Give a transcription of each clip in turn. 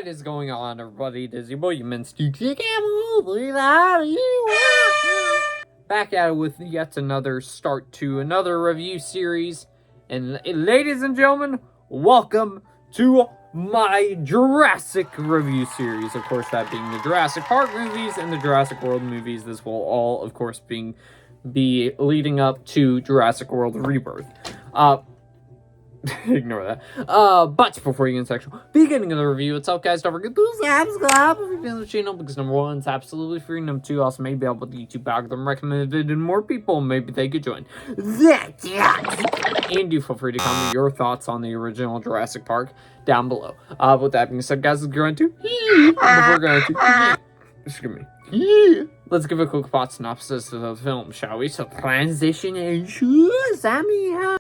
What is going on, everybody? It is your boy, back at it with yet another start to another review series. And ladies and gentlemen, welcome to my Jurassic review series. Of course, that being the Jurassic Park movies and the Jurassic World movies. This will all, of course, be leading up to Jurassic World Rebirth. Ignore that. But before you get into the beginning of the review itself, guys, don't forget to subscribe if you're feeling the channel, because number one, it's absolutely free. Number two, also maybe help with the YouTube algorithm, recommend it to more people, maybe they could join. And do feel free to comment your thoughts on the original Jurassic Park down below. With that being said, guys, let's go into let's give a quick plot synopsis of the film, shall we? So transition into Sammy.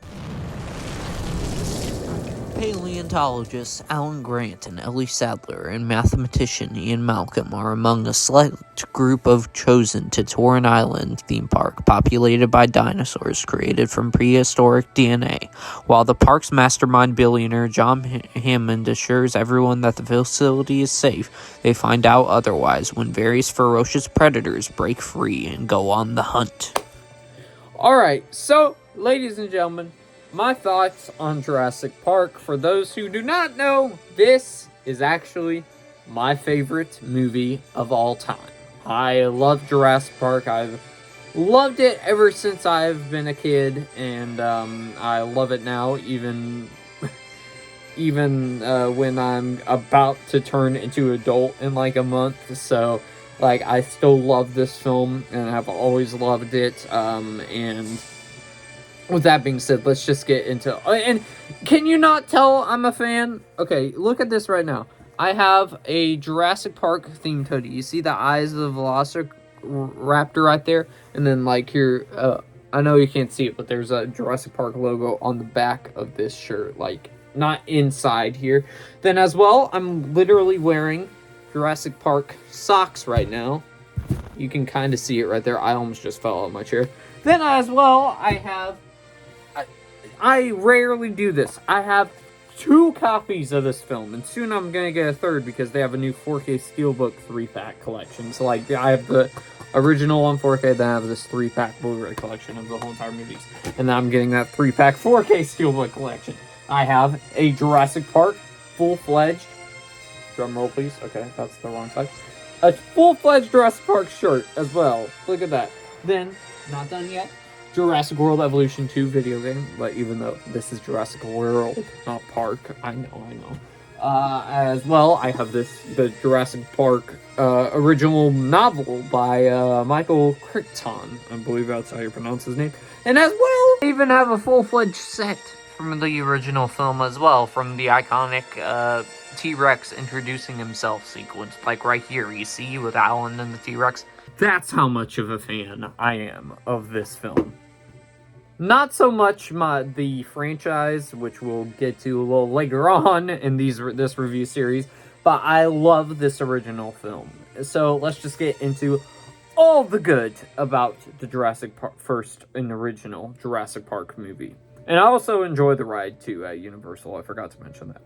Paleontologists Alan Grant and Ellie Sadler and mathematician Ian Malcolm are among a select group of chosen to Torrent Island theme park, populated by dinosaurs created from prehistoric DNA. While the park's mastermind billionaire John Hammond assures everyone that the facility is safe, they find out otherwise when various ferocious predators break free and go on the hunt. Alright, so, ladies and gentlemen, my thoughts on Jurassic Park. For those who do not know, this is actually my favorite movie of all time. I love Jurassic Park. I've loved it ever since I've been a kid, and I love it now, even when I'm about to turn into an adult in like a month. So, like, I still love this film, and I've always loved it, and with that being said, let's just get into... And can you not tell I'm a fan? Okay, look at this right now. I have a Jurassic Park themed hoodie. You see the eyes of the Velociraptor right there? And then, like, here... I know you can't see it, but there's a Jurassic Park logo on the back of this shirt. Like, not inside here. Then, as well, I'm literally wearing Jurassic Park socks right now. You can kind of see it right there. I almost just fell out of my chair. Then, as well, I have... I rarely do this. I have 2 copies of this film, and soon I'm gonna get a third because they have a new 4K Steelbook 3-pack collection. So, like, I have the original on 4K, then I have this 3-pack Blu-ray collection of the whole entire movies. And then I'm getting that 3-pack 4K Steelbook collection. I have a Jurassic Park full-fledged, drum roll please, okay, that's the wrong side, a full-fledged Jurassic Park shirt as well. Look at that. Then, not done yet, Jurassic World Evolution 2 video game, but even though this is Jurassic World, not Park, I know. As well, I have the Jurassic Park original novel by Michael Crichton. I believe that's how you pronounce his name. And as well, I even have a full-fledged set from the original film as well, from the iconic T-Rex introducing himself sequence, like right here, you see, with Alan and the T-Rex. That's how much of a fan I am of this film. Not so much the franchise, which we'll get to a little later on in this review series, but I love this original film. So let's just get into all the good about the Jurassic Park, first and original Jurassic Park movie. And I also enjoy the ride too at Universal. I forgot to mention that.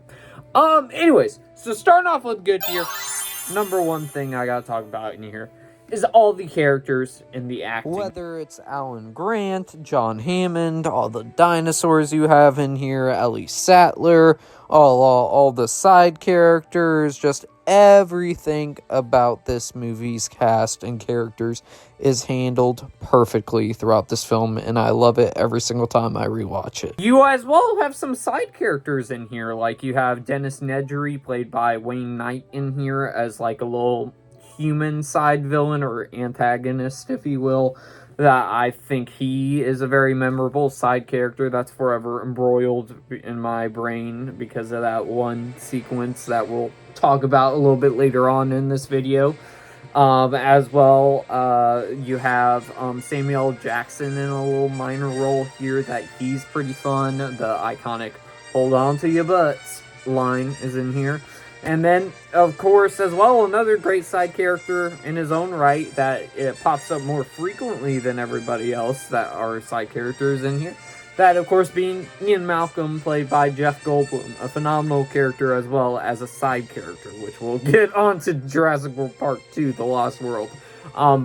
Anyways, so starting off with good here, number one thing I gotta talk about in here is all the characters and the acting. Whether it's Alan Grant, John Hammond, all the dinosaurs you have in here, Ellie Sattler, all the side characters, just everything about this movie's cast and characters is handled perfectly throughout this film, and I love it every single time I rewatch it. You as well have some side characters in here, like you have Dennis Nedry, played by Wayne Knight, in here as like a little human side villain or antagonist, if you will, that I think he is a very memorable side character that's forever embroiled in my brain because of that one sequence that we'll talk about a little bit later on in this video. As well, you have Samuel Jackson in a little minor role here that he's pretty fun. The iconic "hold on to your butts" line is in here. And then, of course, as well, another great side character in his own right that it pops up more frequently than everybody else that are side characters in here That, of course, being Ian Malcolm, played by Jeff Goldblum, a phenomenal character as well as a side character, which we'll get onto Jurassic World Park 2, The Lost World. All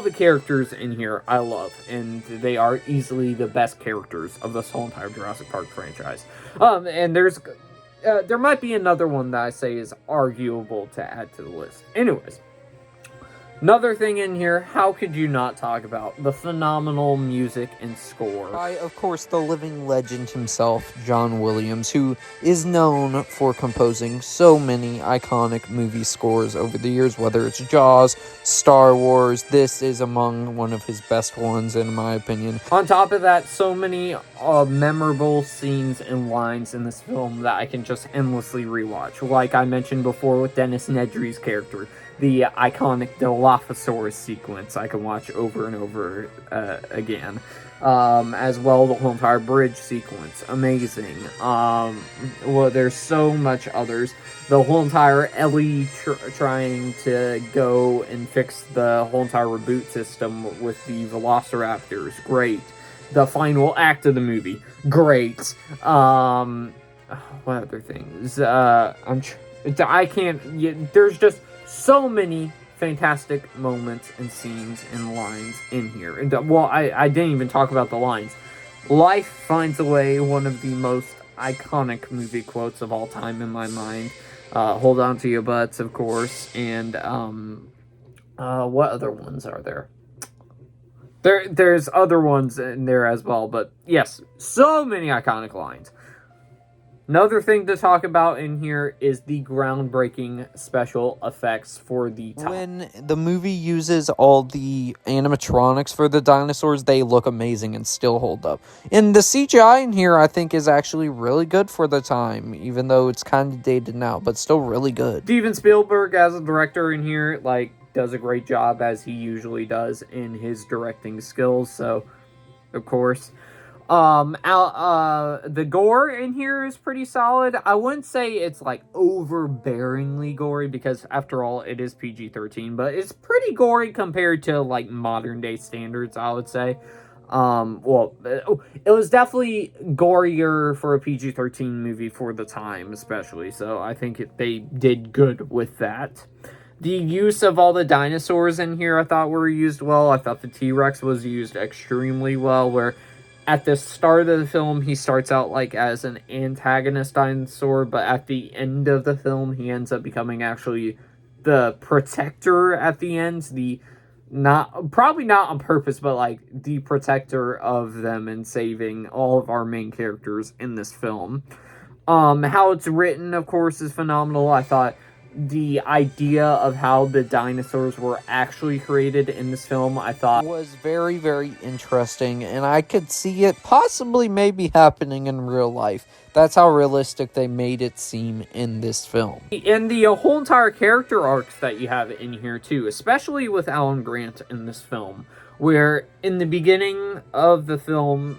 the characters in here I love, and they are easily the best characters of this whole entire Jurassic Park franchise. And there might be another one that I say is arguable to add to the list. Anyways. Another thing in here, how could you not talk about the phenomenal music and score? By, of course, the living legend himself, John Williams, who is known for composing so many iconic movie scores over the years, whether it's Jaws, Star Wars. This is among one of his best ones, in my opinion. On top of that, so many memorable scenes and lines in this film that I can just endlessly rewatch. Like I mentioned before with Dennis Nedry's character. The iconic Dilophosaurus sequence I can watch over and over again. As well, the whole entire bridge sequence. Amazing. There's so much others. The whole entire Ellie trying to go and fix the whole entire reboot system with the Velociraptors. Great. The final act of the movie. Great. What other things? I can't... there's just so many fantastic moments and scenes and lines in here. And I didn't even talk about the lines. Life finds a way, one of the most iconic movie quotes of all time in my mind. Hold on to your butts, of course. And what other ones are there? There's other ones in there as well, but yes, so many iconic lines. Another thing to talk about in here is the groundbreaking special effects for the time. When the movie uses all the animatronics for the dinosaurs, they look amazing and still hold up. And the CGI in here, I think, is actually really good for the time, even though it's kind of dated now, but still really good. Steven Spielberg, as a director in here, does a great job, as he usually does in his directing skills, so, of course. The gore in here is pretty solid. I wouldn't say it's overbearingly gory, because after all, it is PG-13, but it's pretty gory compared to modern day standards, I would say. It was definitely gorier for a PG-13 movie for the time, especially, so I think they did good with that. The use of all the dinosaurs in here I thought were used well. I thought the T-Rex was used extremely well, where at the start of the film, he starts out as an antagonist dinosaur, but at the end of the film, he ends up becoming actually the protector at the end. Probably not on purpose, but the protector of them and saving all of our main characters in this film. How it's written, of course, is phenomenal. I thought the idea of how the dinosaurs were actually created in this film, I thought was very, very interesting, and I could see it possibly maybe happening in real life. That's how realistic they made it seem in this film. And the whole entire character arcs that you have in here too, especially with Alan Grant in this film, where in the beginning of the film,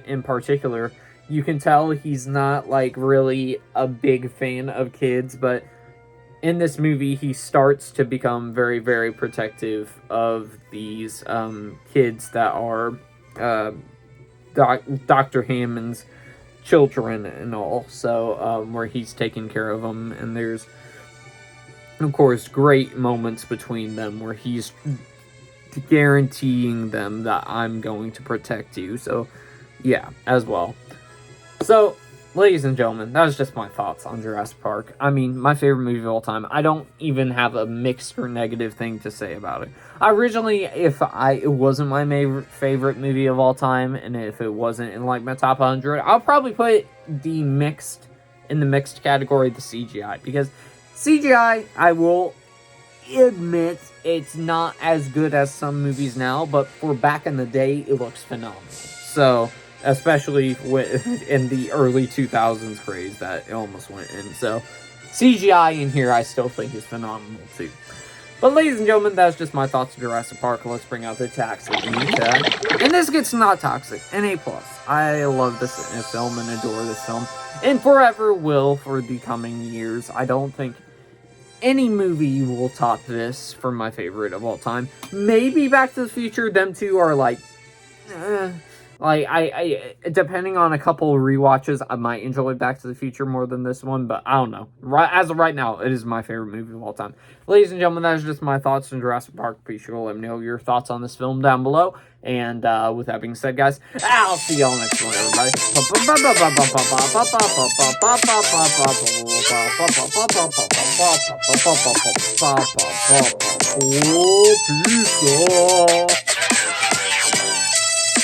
in particular, you can tell he's not really a big fan of kids, but in this movie, he starts to become very, very protective of these kids that are Dr. Hammond's children and all. So, where he's taking care of them. And there's, of course, great moments between them where he's guaranteeing them that I'm going to protect you. So, yeah, as well. So, ladies and gentlemen, that was just my thoughts on Jurassic Park. I mean, my favorite movie of all time. I don't even have a mixed or negative thing to say about it. Originally, it wasn't my favorite movie of all time, and if it wasn't in my top 100, I'll probably put in the mixed category, the CGI, because CGI, I will admit, it's not as good as some movies now, but for back in the day, it looks phenomenal. So, especially in the early 2000s craze that it almost went in. So, CGI in here I still think is phenomenal too. But ladies and gentlemen, that's just my thoughts on Jurassic Park. Let's bring out the toxic tag. And this gets not toxic, an A+. I love this film and adore this film, and forever will for the coming years. I don't think any movie will top this for my favorite of all time. Maybe Back to the Future. Them two are like I depending on a couple of rewatches, I might enjoy Back to the Future more than this one, but I don't know. Right as of right now, it is my favorite movie of all time. Ladies and gentlemen, that is just my thoughts on Jurassic Park. Be sure to let me know your thoughts on this film down below. And with that being said, guys, I'll see y'all next one, everybody. Peace.